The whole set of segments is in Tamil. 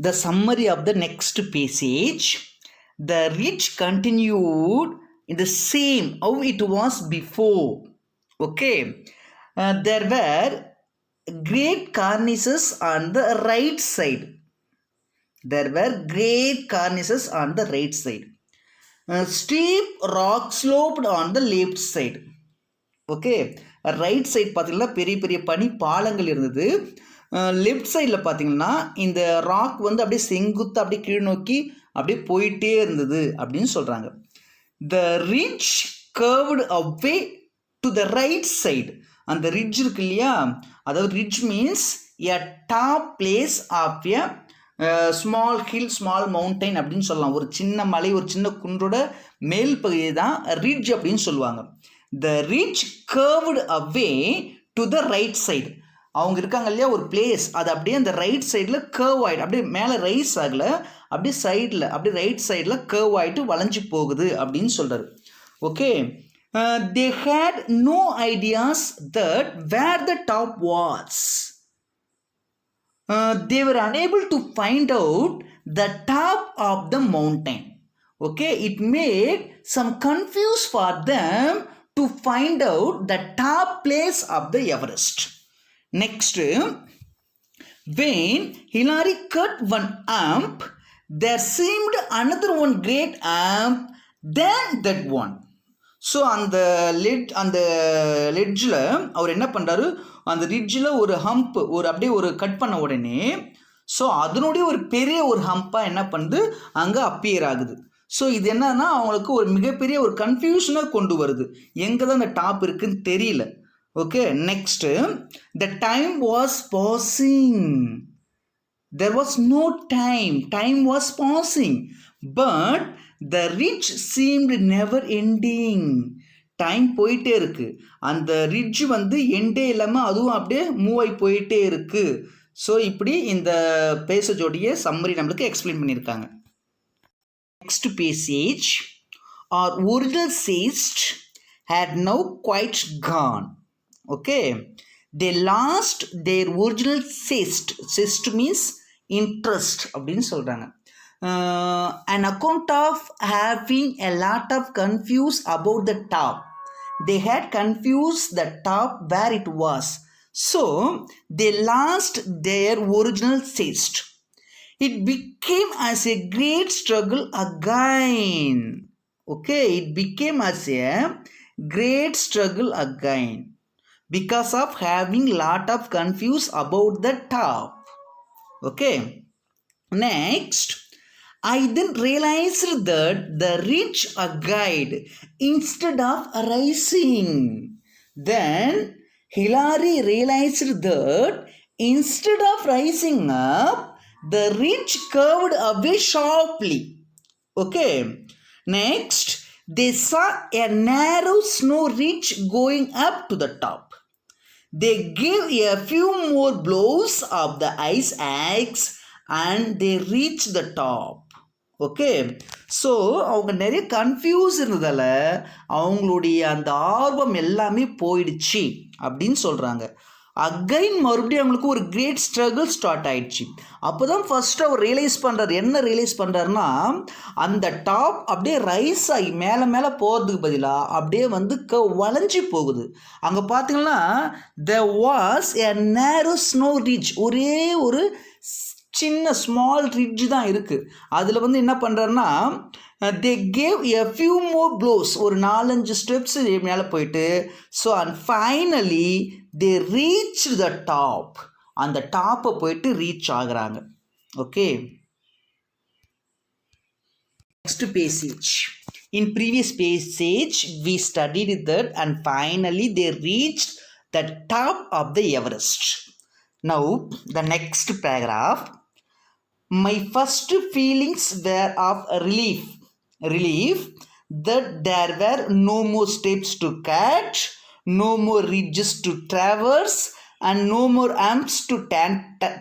the summary of the next passage. The ridge continued in the same how it was before. Okay, there were great cornices on the right side. There were great cornices on the right side. Steep rock sloped on the left side. Okay, right side பார்த்தீங்கன்னா பெரிய பெரிய பனி பாலங்கள் இருந்தது. லெஃப்ட் சைடில் பார்த்தீங்கன்னா இந்த ராக் வந்து அப்படியே செங்குத்து அப்படியே கீழ் நோக்கி அப்படியே போயிட்டே இருந்தது அப்படின்னு சொல்கிறாங்க. The ridge curved away to the right side. அந்த ரிட்ஜ் இருக்கு இல்லையா, அதாவது ridge means a top place of a small hill, small mountain அப்படின்னு சொல்லலாம். ஒரு சின்ன மலை, ஒரு சின்ன குன்றோட மேல் பகுதியை தான் ரிட்ஜ் அப்படின்னு சொல்லுவாங்க. The ridge curved away to the right side. அவங்க இருக்காங்க இல்லையா ஒரு பிளேஸ், அது அப்படியே அந்த ரைட் சைடில் கர்வ் ஆகிடும். அப்படியே மேலே ரைஸ் ஆகலை, அப்படியே சைடில் அப்படியே ரைட் சைடில் கர்வ் ஆகிட்டு வளைஞ்சி போகுது அப்படின்னு சொல்கிறாரு. Okay, they had no ideas that where the top was. They were unable to find out the top of the mountain. Okay, it made some confuse for them to find out the top place of the Everest. Next, when Hillary cut one amp, there seemed another one great amp than that one. So அந்த லெட்ஜில் அவர் என்ன பண்ணுறாரு, அந்த ரிட்ஜில் ஒரு ஹம்ப் ஒரு அப்படியே ஒரு கட் பண்ண உடனே ஸோ அதனுடைய ஒரு பெரிய ஒரு ஹம்பாக என்ன பண்ணுது அங்கே அப்பியர் ஆகுது. ஸோ இது என்னன்னா அவங்களுக்கு ஒரு மிகப்பெரிய ஒரு கன்ஃபியூஷனை கொண்டு வருது, எங்கே தான் அந்த டாப் இருக்குன்னு தெரியல. Okay, next, the time was passing. There was no time, time was passing, but the ridge seemed never ending. Time போயிட்டே இருக்கு, அந்த ரிட்ஜ் வந்து எண்டே இல்லாமல் அதுவும் அப்படியே மூவ் ஆகி போயிட்டே இருக்கு. ஸோ இப்படி இந்த பேசேஜோடைய சம்மரி நம்மளுக்கு எக்ஸ்பிளைன் பண்ணியிருக்காங்க. Next passage, our original zest had now quite gone. Okay, they lost their original zest. Zest means interest அப்படின்னு சொல்கிறாங்க. An account of having a lot of confuse about the top. They had confused the top where it was. So they lost their original zest. It became as a great struggle again. Okay, it became as a great struggle again because of having lot of confuse about the top. Okay, next, I then realized that the ridge a guide instead of rising. Then Hillary realized that instead of rising up, the ridge curved away sharply. Okay, next, they saw a narrow snow ridge going up to the top. They gave a few more blows of the ice axe and they reached the top. Okay, so அவங்க நிறைய கன்ஃபியூஸ் இருந்ததால் அவங்களுடைய அந்த ஆர்வம் எல்லாமே போயிடுச்சு அப்படின்னு சொல்கிறாங்க. அகைன் மறுபடியும் அவங்களுக்கு ஒரு கிரேட் ஸ்ட்ரகிள் ஸ்டார்ட் ஆயிடுச்சு. அப்போ தான் ஃபஸ்ட்டு அவர் ரியலைஸ் பண்ணுறாரு. என்ன ரியலைஸ் பண்ணுறாருன்னா, அந்த டாப் அப்படியே ரைஸ் ஆகி மேலே மேலே போகிறதுக்கு பதிலாக அப்படியே வந்து வளைஞ்சி போகுது. அங்கே பார்த்தீங்கன்னா there was a narrow snow ridge, ஒரே ஒரு சின்ன ஸ்மால் ரிட்ஜ் தான் இருக்குது. அதில் வந்து என்ன பண்ணுறாருன்னா, they gave a few more blows, ஒரு 4-5 ஸ்டெப்ஸ் மேலே போயிட்டு so and finally they reached the top, அந்த டாப்பை போயிட்டு ரீச் ஆகுறாங்க. Okay, next passage. In previous passage we studied that and finally they reached the top of the Everest. Now the next paragraph. My first feelings were of relief that there were no more steps to cut, no more ridges to traverse, and no more amps to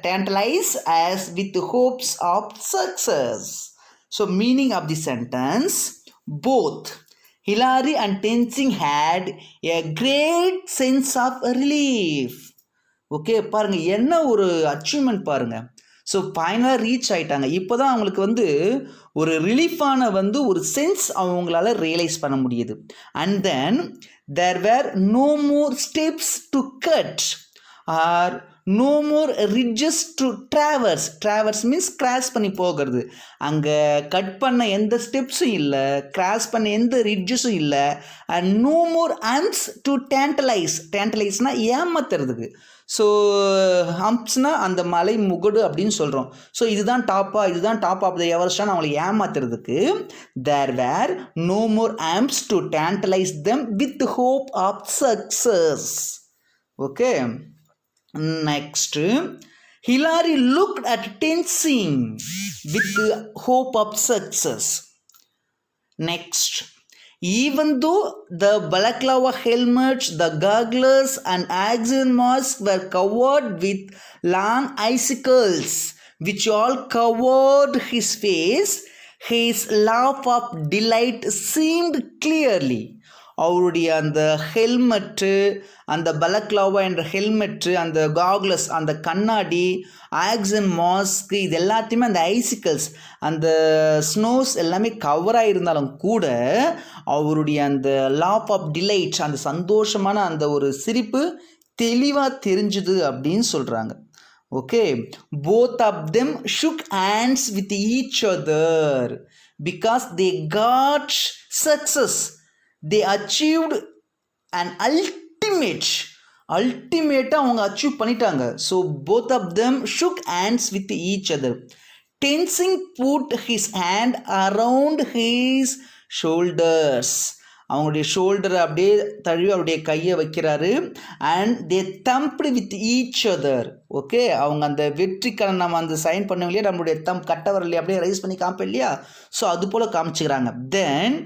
tantalize as with hopes of success. So meaning of the sentence, both Hillary and Tenzing had a great sense of relief. Okay, பாருங்கள் என்ன ஒரு அச்சீவ்மெண்ட் பாருங்கள். ஸோ ஃபைனலாக ரீச் ஆகிட்டாங்க. இப்போ தான் அவங்களுக்கு வந்து ஒரு ரிலீஃபான வந்து ஒரு சென்ஸ் அவங்களால ரியலைஸ் பண்ண முடியுது. And then there were no more steps to cut or no more ridges to traverse means cross பண்ணி போகிறது. அங்கே கட் பண்ண எந்த ஸ்டெப்ஸும் இல்லை, கிராஸ் பண்ண எந்த ரிட்ஜஸும் இல்லை. And no more humps to டேண்டலைஸ்னால் ஏமாத்துறதுக்கு. ஸோ ஹம்ப்ஸ்னால் அந்த மலை முகடு அப்படின்னு சொல்கிறோம். ஸோ இதுதான் டாப் ஆஃப் த எவரெஸ்டான்னு அவங்களை ஏமாத்துறதுக்கு. There were no more humps to tantalize them with hope of success. Okay, next Hillary looked at Tenzing with hope of success. Next, even though the balaclava helmets, the goggles and oxygen masks were covered with long icicles which all covered his face, his laugh of delight seemed clearly. அவருடைய அந்த ஹெல்மெட்டு, அந்த பலக்லாவா என்ற ஹெல்மெட்டு, அந்த காக்லஸ், அந்த கண்ணாடி, ஆக்சிஜன் மாஸ்க்கு, இது எல்லாத்தையுமே அந்த ஐசிக்கல்ஸ், அந்த ஸ்னோஸ் எல்லாமே கவராக இருந்தாலும் கூட அவருடைய அந்த லாஃப் ஆஃப் டிலைட், அந்த சந்தோஷமான அந்த ஒரு சிரிப்பு தெளிவாக தெரிஞ்சுது அப்படின்னு சொல்கிறாங்க. Okay, both of them shook hands with each other because they got success. They achieved an ultimateாக அவங்க அச்சீவ் பண்ணிட்டாங்க. So both of them shook hands with each other. Tenzing put his hand around his shoulders. அவங்களுடைய ஷோல்டரை அப்படியே தழுவி அவருடைய கையை வைக்கிறாரு. And they thumped with each other. Okay, அவங்க அந்த வெற்றிக்கான நம்ம அந்த சைன் பண்ணோம் இல்லையா, நம்மளுடைய கட்டை வரலையே அப்படியே ரைஸ் பண்ணி காமிப்போம் இல்லையா, ஸோ அது போல் காமிச்சுக்கிறாங்க. தென்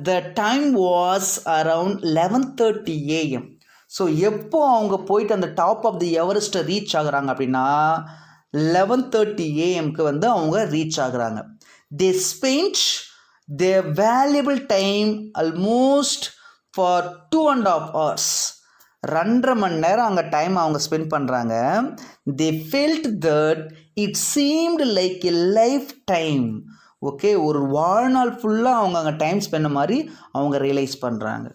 the time was around 11:30 AM. So எப்போ அவங்க போயிட்டு அந்த டாப் ஆஃப் தி எவரெஸ்ட்டை ரீச் ஆகுறாங்க அப்படின்னா 11:30 AM வந்து அவங்க ரீச் ஆகுறாங்க. they spent their valuable time almost for 2.5 hours. 2.5 மணி நேரம் அங்கே டைம் அவங்க ஸ்பெண்ட் பண்ணுறாங்க. they felt that it seemed like a lifetime. Okay, ஒரு வாழ்நாள் ஃபுல்லாக அவங்க அங்கே டைம் ஸ்பெண்ட் மாதிரி அவங்க ரியலைஸ் பண்ணுறாங்க.